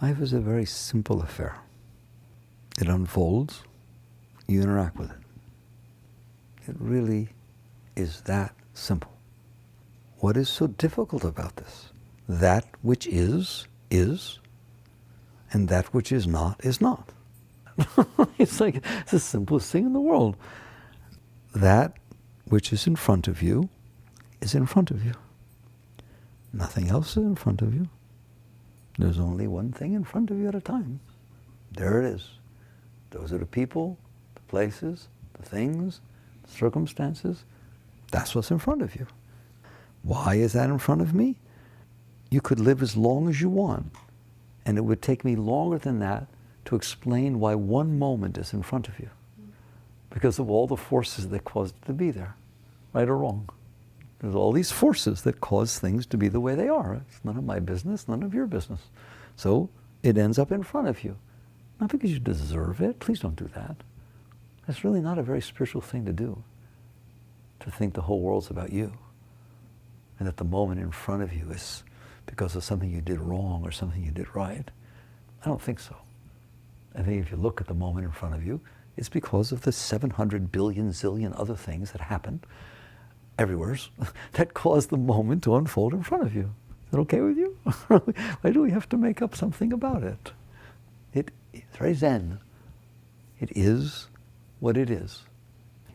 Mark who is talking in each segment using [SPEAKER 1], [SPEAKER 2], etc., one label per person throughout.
[SPEAKER 1] Life is a very simple affair. It unfolds, you interact with it. It really is that simple. What is so difficult about this? That which is, and that which is not, is not. It's like, it's the simplest thing in the world. That which is in front of you is in front of you. Nothing else is in front of you. There's only one thing in front of you at a time. There it is. Those are the people, the places, the things, the circumstances. That's what's in front of you. Why is that in front of me? You could live as long as you want, and it would take me longer than that to explain why one moment is in front of you, because of all the forces that caused it to be there, right or wrong. There's all these forces that cause things to be the way they are. It's none of my business, none of your business. So it ends up in front of you. Not because you deserve it. Please don't do that. That's really not a very spiritual thing to do, to think the whole world's about you, and that the moment in front of you is because of something you did wrong or something you did right. I don't think so. I think if you look at the moment in front of you, it's because of the 700 billion zillion other things that happen everywhere that cause the moment to unfold in front of you. Is that okay with you? Why do we have to make up something about it? It's very Zen. It is what it is.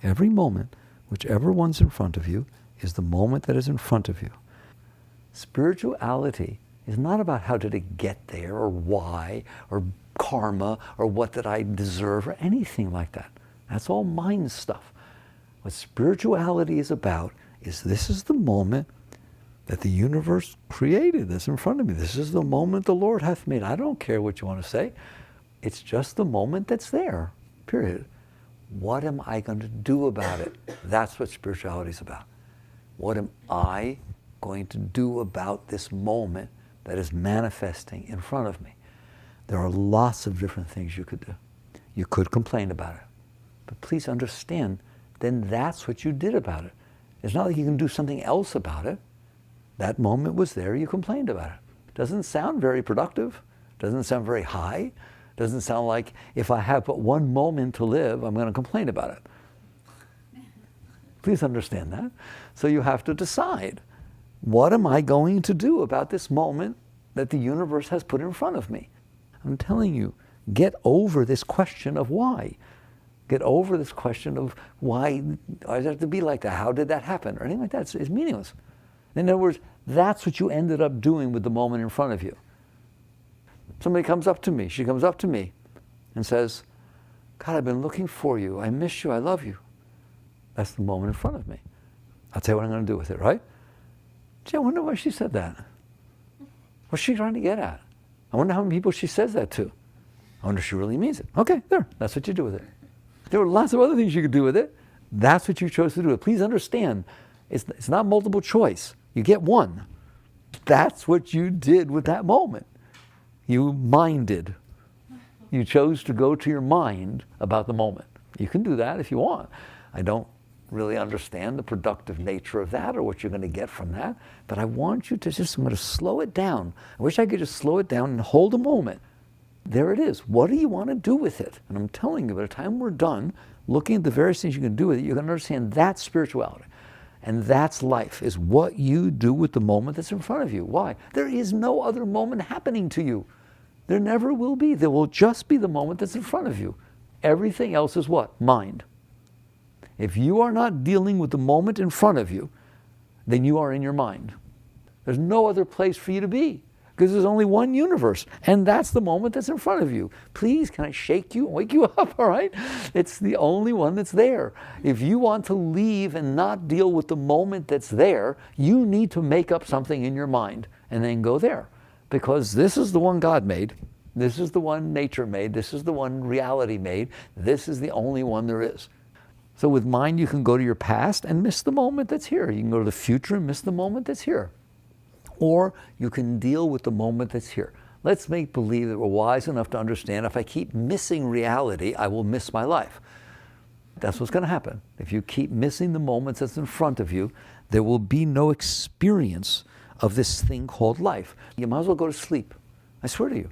[SPEAKER 1] Every moment, whichever one's in front of you, is the moment that is in front of you. Spirituality is not about how did it get there, or why, or karma, or what did I deserve, or anything like that. That's all mind stuff. What spirituality is about is this is the moment that the universe created that's in front of me. This is the moment the Lord hath made. I don't care what you want to say. It's just the moment that's there, period. What am I going to do about it? That's what spirituality is about. What am I going to do about this moment that is manifesting in front of me? There are lots of different things you could do. You could complain about it. But please understand, then that's what you did about it. It's not like you can do something else about it. That moment was there, you complained about it. Doesn't sound very productive. Doesn't sound very high. Doesn't sound like if I have but one moment to live, I'm going to complain about it. Please understand that. So you have to decide, what am I going to do about this moment that the universe has put in front of me? I'm telling you, get over this question of why. Get over this question of why does it have to be like that? How did that happen? Or anything like that. It's meaningless. In other words, that's what you ended up doing with the moment in front of you. Somebody comes up to me, she comes up to me and says, God, I've been looking for you. I miss you. I love you. That's the moment in front of me. I'll tell you what I'm going to do with it, right? Gee, I wonder why she said that. What's she trying to get at? I wonder how many people she says that to. I wonder if she really means it. Okay, there. That's what you do with it. There were lots of other things you could do with it. That's what you chose to do with it. Please understand, it's not multiple choice. You get one. That's what you did with that moment. You minded. You chose to go to your mind about the moment. You can do that if you want. I don't really understand the productive nature of that or what you're going to get from that, but I want you to just, I'm going to slow it down. I wish I could just slow it down and hold a moment. There it is. What do you want to do with it? And I'm telling you, by the time we're done looking at the various things you can do with it, you're going to understand that's spirituality. And that's life, is what you do with the moment that's in front of you. Why? There is no other moment happening to you. There never will be. There will just be the moment that's in front of you. Everything else is what? Mind. If you are not dealing with the moment in front of you, then you are in your mind. There's no other place for you to be, because there's only one universe, and that's the moment that's in front of you. Please, can I shake you and wake you up, all right? It's the only one that's there. If you want to leave and not deal with the moment that's there, you need to make up something in your mind and then go there. Because this is the one God made, this is the one nature made, this is the one reality made, this is the only one there is. So with mind, you can go to your past and miss the moment that's here. You can go to the future and miss the moment that's here. Or you can deal with the moment that's here. Let's make believe that we're wise enough to understand if I keep missing reality, I will miss my life. That's what's going to happen. If you keep missing the moments that's in front of you, there will be no experience of this thing called life. You might as well go to sleep. I swear to you.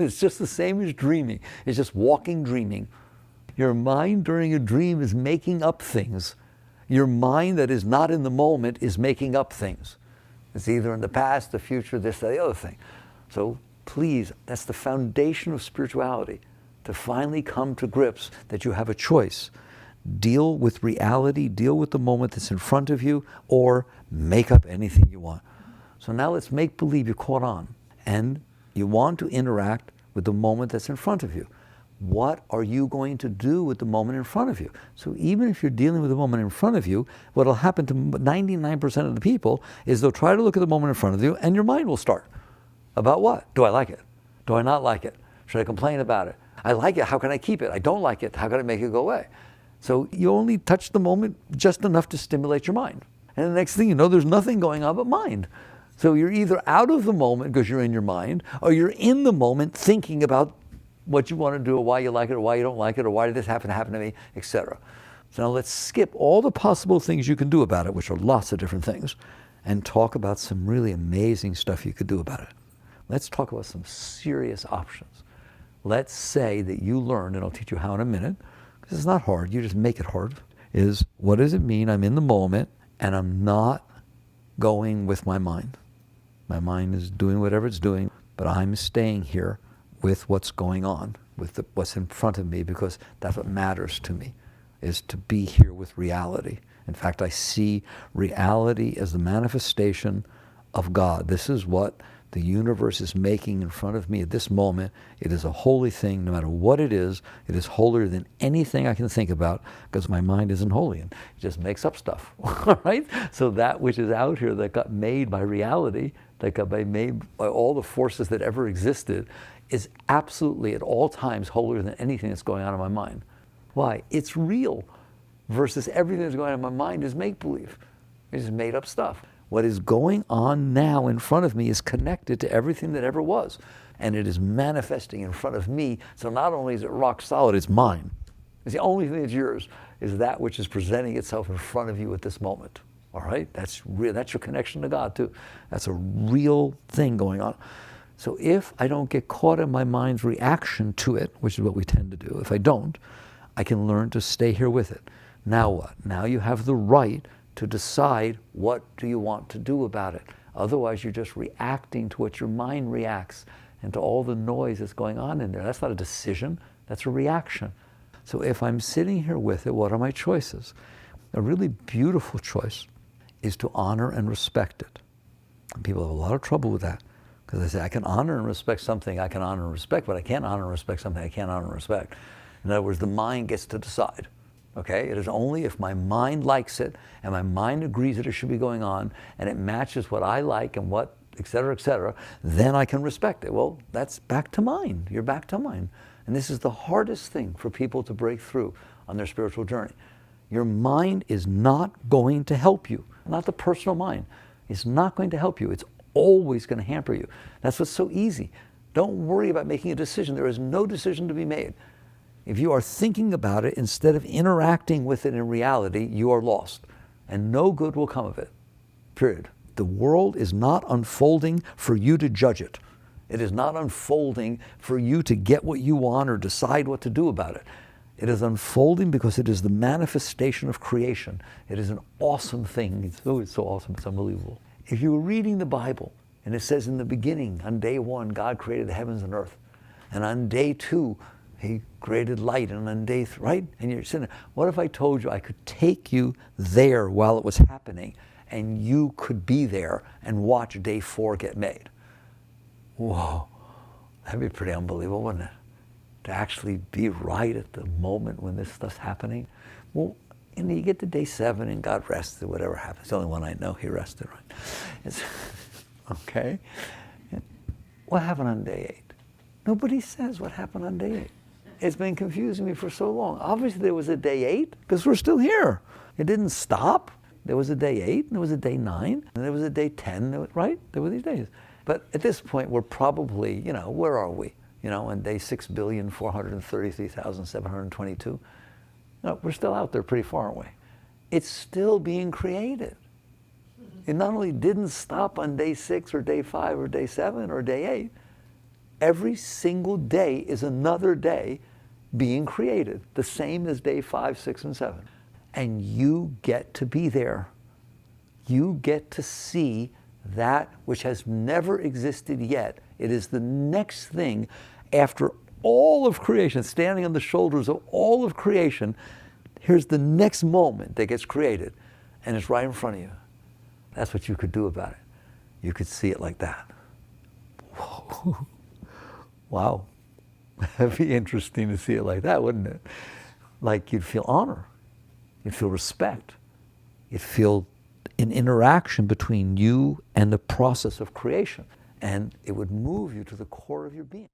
[SPEAKER 1] It's just the same as dreaming. It's just walking dreaming. Your mind during a dream is making up things. Your mind that is not in the moment is making up things. It's either in the past, the future, this, or the other thing. So please, that's the foundation of spirituality, to finally come to grips that you have a choice. Deal with reality, deal with the moment that's in front of you, or make up anything you want. So now let's make believe you're caught on, and you want to interact with the moment that's in front of you. What are you going to do with the moment in front of you? So even if you're dealing with the moment in front of you, what will happen to 99% of the people is they'll try to look at the moment in front of you, and your mind will start. About what? Do I like it? Do I not like it? Should I complain about it? I like it, how can I keep it? I don't like it, how can I make it go away? So you only touch the moment just enough to stimulate your mind. And the next thing you know, there's nothing going on but mind. So you're either out of the moment because you're in your mind, or you're in the moment thinking about what you want to do, or why you like it, or why you don't like it, or why did this happen to me, etc. So now let's skip all the possible things you can do about it, which are lots of different things, and talk about some really amazing stuff you could do about it. Let's talk about some serious options. Let's say that you learned, and I'll teach you how in a minute, because it's not hard, you just make it hard, is what does it mean I'm in the moment and I'm not going with my mind. My mind is doing whatever it's doing, but I'm staying here with what's going on, with what's in front of me, because that's what matters to me, is to be here with reality. In fact, I see reality as the manifestation of God. This is what the universe is making in front of me at this moment. It is a holy thing, no matter what it is holier than anything I can think about, because my mind isn't holy, and it just makes up stuff, right? So that which is out here that got made by reality, that got made by all the forces that ever existed, is absolutely at all times holier than anything that's going on in my mind. Why? It's real, versus everything that's going on in my mind is make-believe. It's just made up stuff. What is going on now in front of me is connected to everything that ever was. And it is manifesting in front of me. So not only is it rock solid, it's mine. It's the only thing that's yours, is that which is presenting itself in front of you at this moment. All right? That's real. That's your connection to God too. That's a real thing going on. So if I don't get caught in my mind's reaction to it, which is what we tend to do, if I don't, I can learn to stay here with it. Now what? Now you have the right to decide what do you want to do about it. Otherwise, you're just reacting to what your mind reacts and to all the noise that's going on in there. That's not a decision, that's a reaction. So if I'm sitting here with it, what are my choices? A really beautiful choice is to honor and respect it. And people have a lot of trouble with that, because they say, I can honor and respect something I can honor and respect, but I can't honor and respect something I can't honor and respect. In other words, the mind gets to decide. Okay, it is only if my mind likes it and my mind agrees that it should be going on and it matches what I like and what, et cetera, then I can respect it. Well, that's back to mind. You're back to mind. And this is the hardest thing for people to break through on their spiritual journey. Your mind is not going to help you. Not the personal mind. It's not going to help you. It's always going to hamper you. That's what's so easy. Don't worry about making a decision. There is no decision to be made. If you are thinking about it instead of interacting with it in reality, you are lost. And no good will come of it. Period. The world is not unfolding for you to judge it. It is not unfolding for you to get what you want or decide what to do about it. It is unfolding because it is the manifestation of creation. It is an awesome thing. It's so awesome, it's unbelievable. If you were reading the Bible, and it says in the beginning, on day one, God created the heavens and earth. And on day two, He created light, and on day three, right? And you're sitting there. What if I told you I could take you there while it was happening, and you could be there and watch day 4 get made? Whoa, that'd be pretty unbelievable, wouldn't it? To actually be right at the moment when this stuff's happening. Well, and you get to day 7 and God rested, whatever happens. The only one I know, He rested, right? Okay. What happened on day 8? Nobody says what happened on day 8. It's been confusing me for so long. Obviously there was a day 8 because we're still here. It didn't stop. There was a day 8, and there was a day 9, and there was a day 10, right? There were these days. But at this point, we're probably, where are we? On day 6,433,722. No, we're still out there pretty far away. It's still being created. It not only didn't stop on day 6 or day 5 or day 7 or day 8, every single day is another day being created, the same as day 5, 6, and 7. And you get to be there. You get to see that which has never existed yet. It is the next thing after all of creation, standing on the shoulders of all of creation. Here's the next moment that gets created, and it's right in front of you. That's what you could do about it. You could see it like that. Whoa. Wow. That'd be interesting to see it like that, wouldn't it? Like you'd feel honor, you'd feel respect, you'd feel an interaction between you and the process of creation, and it would move you to the core of your being.